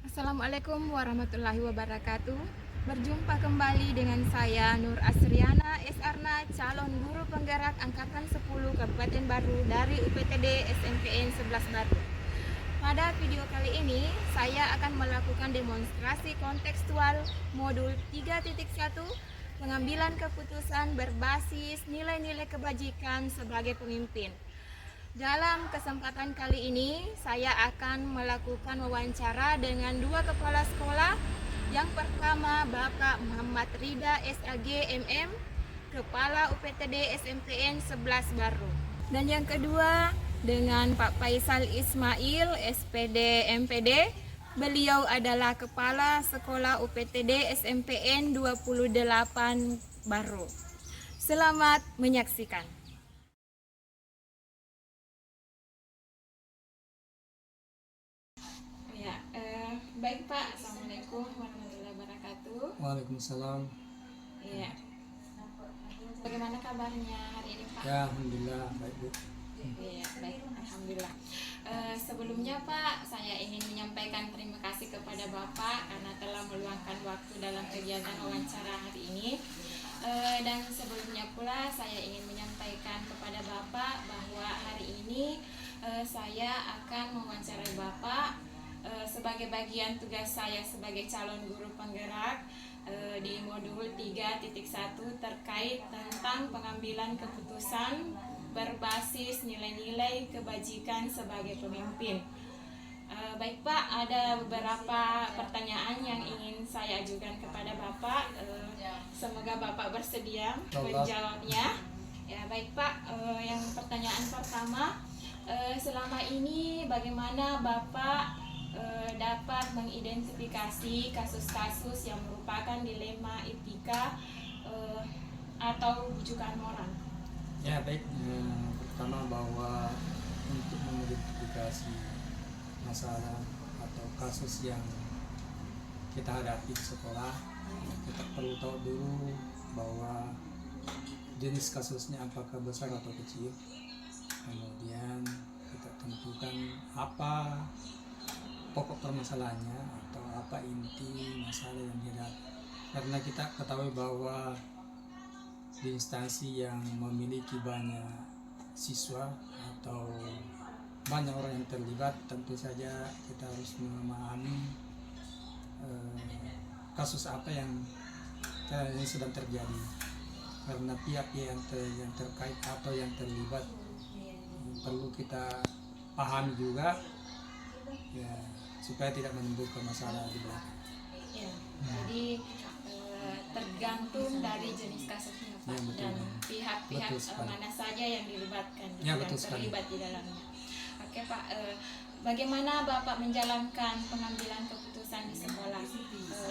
Assalamualaikum warahmatullahi wabarakatuh. Berjumpa kembali dengan saya Nur Asriana Esarna, calon guru penggerak angkatan 10 Kabupaten Baru dari UPTD SMPN 11 Baru. Pada video kali ini saya akan melakukan demonstrasi kontekstual modul 3.1 pengambilan keputusan berbasis nilai-nilai kebajikan sebagai pemimpin. Dalam kesempatan kali ini, saya akan melakukan wawancara dengan dua kepala sekolah. Yang pertama, Bapak Muhammad Rida SAG MM, Kepala UPTD SMPN 11 Baru. Dan yang kedua, dengan Pak Faisal Ismail SPD MPD. Beliau adalah Kepala Sekolah UPTD SMPN 28 Baru. Selamat menyaksikan. Baik Pak, Assalamualaikum warahmatullahi wabarakatuh. Waalaikumsalam. Iya. Bagaimana kabarnya hari ini Pak? Ya, alhamdulillah baik Bu. Iya, baik, alhamdulillah. Sebelumnya Pak, saya ingin menyampaikan terima kasih kepada Bapak karena telah meluangkan waktu dalam kegiatan wawancara hari ini. Dan sebelumnya pula saya ingin menyampaikan kepada Bapak bahwa hari ini saya akan mewawancarai Bapak sebagai bagian tugas saya sebagai calon guru penggerak di modul 3.1 terkait tentang pengambilan keputusan berbasis nilai-nilai kebajikan sebagai pemimpin. Baik Pak, ada beberapa pertanyaan yang ingin saya ajukan kepada Bapak. Semoga Bapak bersedia menjawabnya. Ya, baik Pak, yang pertanyaan pertama, selama ini bagaimana Bapak dapat mengidentifikasi kasus-kasus yang merupakan dilema etika atau rujukan moral? Ya baik, pertama bahwa untuk mengidentifikasi masalah atau kasus yang kita hadapi di sekolah, kita perlu tahu dulu bahwa jenis kasusnya apakah besar atau kecil. Kemudian kita tentukan apa pokok permasalahannya atau apa inti masalah yang dihadapi, karena kita ketahui bahwa di instansi yang memiliki banyak siswa atau banyak orang yang terlibat, tentu saja kita harus memahami kasus apa yang sedang terjadi, karena pihak-pihak yang terkait atau yang terlibat perlu kita pahami juga ya, supaya tidak menimbulkan masalah di belakang. Ya, jadi tergantung dari jenis kasusnya Pak, ya, dan pihak-pihak mana saja yang dilibatkan, ya, yang terlibat di dalamnya. Oke Pak, bagaimana Bapak menjalankan pengambilan keputusan di sekolah,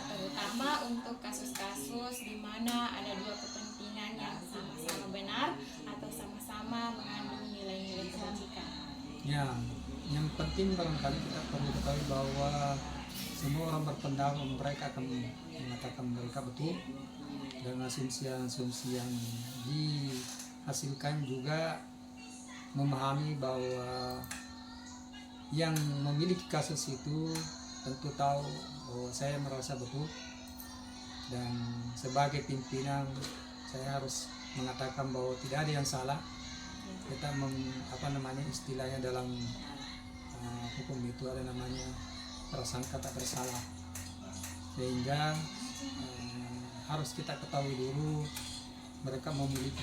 terutama untuk kasus-kasus di mana ada dua kepentingan yang sama-sama benar atau sama-sama mengandung nilai-nilai kebajikan? Ya, yang penting barangkali kita perlu ketahui bahwa semua orang berpendapat mereka akan mengatakan mereka betul, dan asumsi-asumsi yang dihasilkan juga memahami bahwa yang memiliki kasus itu tentu tahu bahwa saya merasa betul, dan sebagai pimpinan saya harus mengatakan bahwa tidak ada yang salah. Kita istilahnya dalam hukum itu ada namanya prasangka tak bersalah, sehingga harus kita ketahui dulu mereka memiliki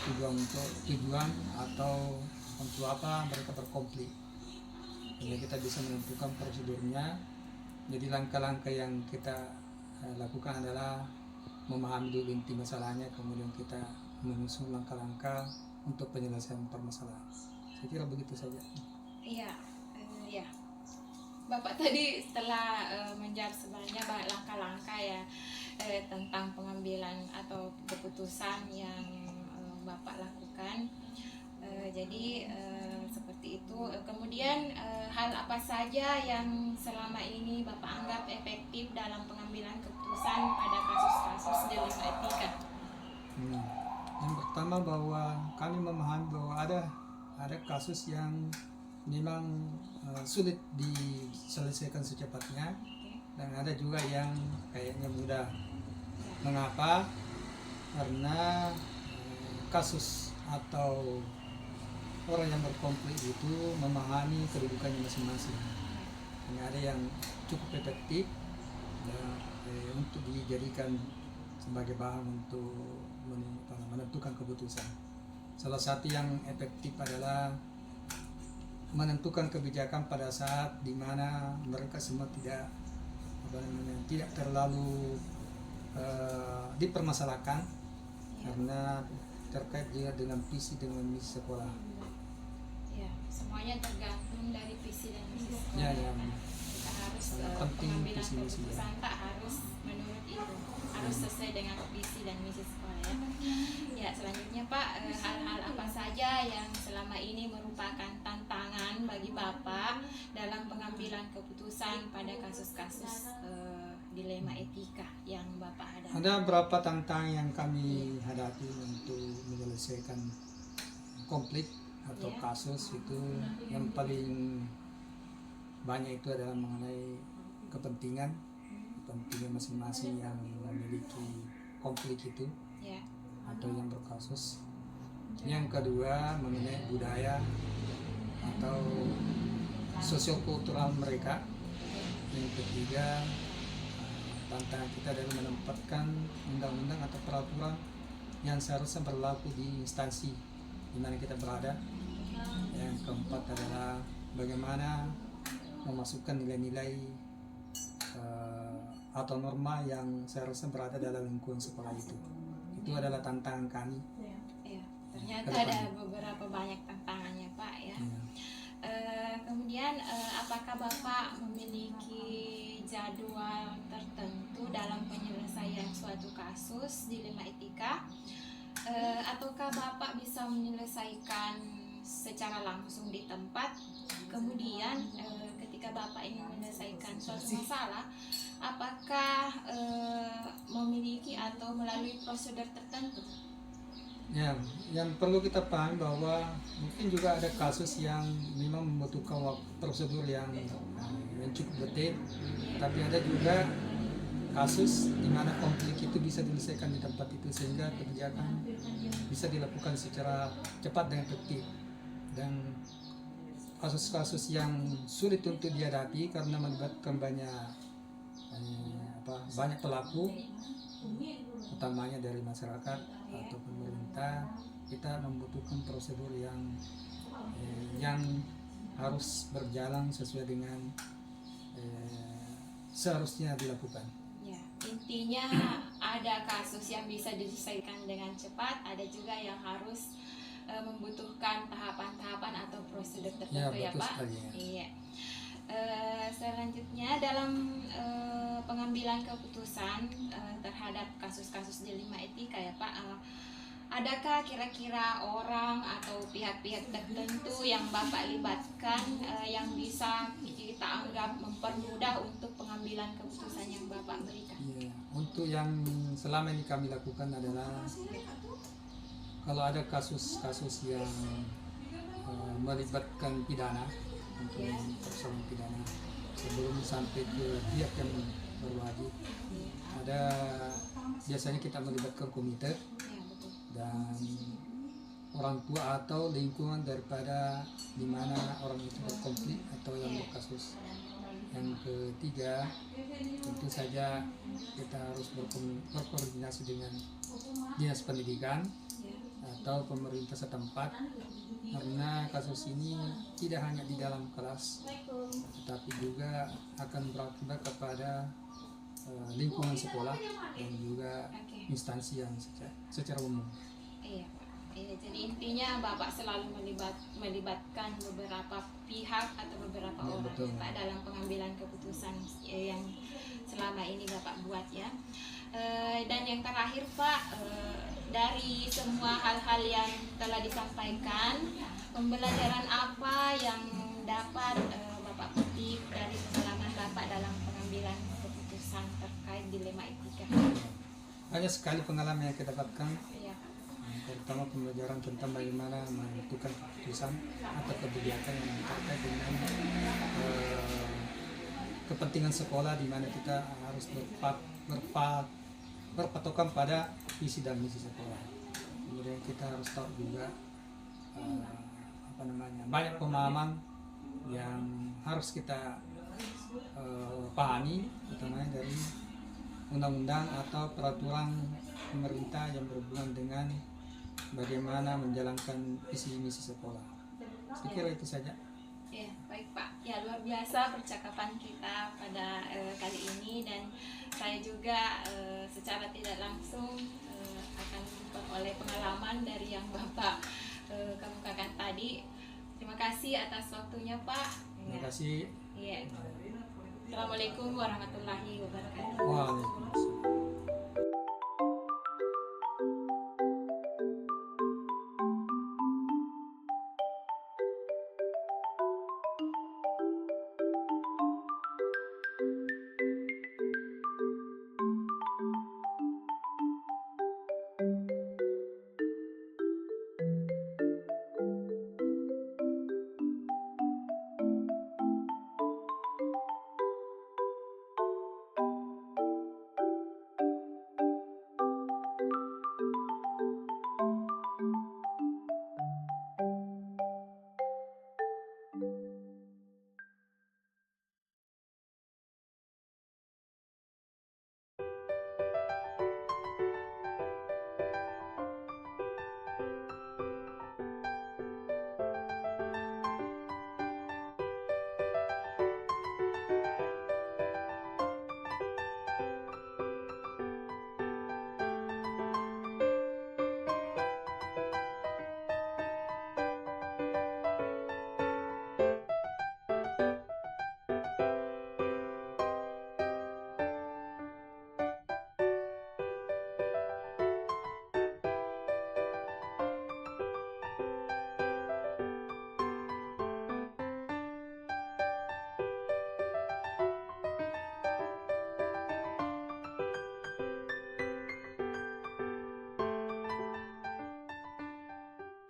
tujuan atau untuk apa mereka berkonflik, sehingga kita bisa menentukan prosedurnya. Jadi langkah-langkah yang kita lakukan adalah memahami dulu inti masalahnya, kemudian kita menyusun langkah-langkah untuk penyelesaian permasalahan. Saya kira begitu saja. Iya, ya. Bapak tadi setelah menjawab sebenarnya langkah-langkah ya tentang pengambilan atau keputusan yang Bapak lakukan. jadi seperti itu. Kemudian hal apa saja yang selama ini Bapak anggap efektif dalam pengambilan keputusan pada kasus-kasus dilema etika? Yang pertama bahwa kami memahami bahwa ada kasus yang memang sulit diselesaikan secepatnya, dan ada juga yang kayaknya mudah. Mengapa? Karena kasus atau orang yang berkonflik itu memahami kedudukannya masing-masing. Ini ada yang cukup efektif untuk dijadikan sebagai bahan untuk menentukan keputusan. Salah satu yang efektif adalah menentukan kebijakan pada saat di mana mereka semua tidak terlalu dipermasalahkan, karena terkait juga dengan visi dan misi sekolah. Ya, semuanya tergantung dari visi dan misi sekolah. Ya. Kita harus penting pengambilan visi misi. keputusan tak harus menurut itu, harus sesuai dengan visi dan misi sekolah ya. Ya, selanjutnya Pak, hal-hal apa saja yang selama ini merupakan tantangan bagi Bapak dalam pengambilan keputusan pada kasus-kasus dilema etika yang Bapak hadapi? Ada beberapa tantangan yang kami hadapi untuk menyelesaikan konflik atau kasus itu. Yang paling banyak itu adalah mengenai kepentingan masing-masing yang memiliki konflik itu atau yang berkasus. Yang kedua mengenai budaya atau sosiokultural mereka. Yang ketiga, tantangan kita adalah menempatkan undang-undang atau peraturan yang seharusnya berlaku di instansi di mana kita berada. Yang keempat adalah bagaimana memasukkan nilai-nilai atau norma yang seharusnya berada dalam lingkungan sekolah itu. Itu adalah tantangan kami. Ya, ternyata ada beberapa banyak tantangannya Pak ya. Kemudian apakah Bapak memiliki jadwal tertentu dalam penyelesaian suatu kasus dilema etika, ataukah Bapak bisa menyelesaikan secara langsung di tempat? Kemudian ketika Bapak ingin menyelesaikan suatu masalah, apakah memiliki atau melalui prosedur tertentu? Ya, yang perlu kita pahami bahwa mungkin juga ada kasus yang memang membutuhkan prosedur yang cukup detail, tapi ada juga kasus di mana konflik itu bisa diselesaikan di tempat itu sehingga kebijakan bisa dilakukan secara cepat dan efektif. Dan kasus-kasus yang sulit untuk dihadapi karena melibatkan banyak pelaku, utamanya dari masyarakat atau pemerintah, kita membutuhkan prosedur yang harus berjalan sesuai dengan seharusnya dilakukan. Ya, intinya ada kasus yang bisa diselesaikan dengan cepat, ada juga yang harus membutuhkan tahapan-tahapan atau prosedur tertentu ya Pak. Sekali, ya. Iya. Selanjutnya dalam pengambilan keputusan terhadap kasus-kasus dilema etika ya Pak, adakah kira-kira orang atau pihak-pihak tertentu yang Bapak libatkan yang bisa kita anggap mempermudah untuk pengambilan keputusan yang Bapak berikan? Ya, untuk yang selama ini kami lakukan adalah kalau ada kasus-kasus yang melibatkan pidana, untuk persoalan pidana sebelum sampai ke pihak yang berwajib, biasanya kita melibatkan komite dan orang tua atau lingkungan daripada di mana orang itu berkonflik atau yang berkasus. Yang ketiga, tentu saja kita harus berkoordinasi dengan dinas pendidikan atau pemerintah setempat, karena kasus ini tidak hanya di dalam kelas tetapi juga akan berakibat kepada lingkungan sekolah dan juga instansi yang secara umum. Iya Pak. Jadi intinya Bapak selalu melibatkan beberapa pihak atau beberapa orang Pak dalam pengambilan keputusan yang selama ini Bapak buat ya. Dan yang terakhir Pak, dari semua hal-hal yang telah disampaikan, pembelajaran apa yang dapat Bapak petik dari pengalaman Bapak dalam pengambilan keputusan terkait dilema etika? Banyak sekali pengalaman yang kita dapatkan, Iya. terutama pembelajaran tentang bagaimana menentukan keputusan atau kebijakan yang terkait dengan kepentingan sekolah, di mana kita harus berpatokan pada visi dan misi sekolah. Kemudian kita harus tahu juga banyak pemahaman yang harus kita pahami, utamanya dari undang-undang atau peraturan pemerintah yang berhubungan dengan bagaimana menjalankan visi misi sekolah. Saya kira itu saja. Ya, baik Pak. Ya, luar biasa percakapan kita pada kali ini, dan saya juga secara tidak langsung akan memperoleh pengalaman dari yang Bapak kemukakan tadi. Terima kasih atas waktunya Pak. Terima kasih. Ya. Assalamualaikum warahmatullahi wabarakatuh. Waalaikumsalam.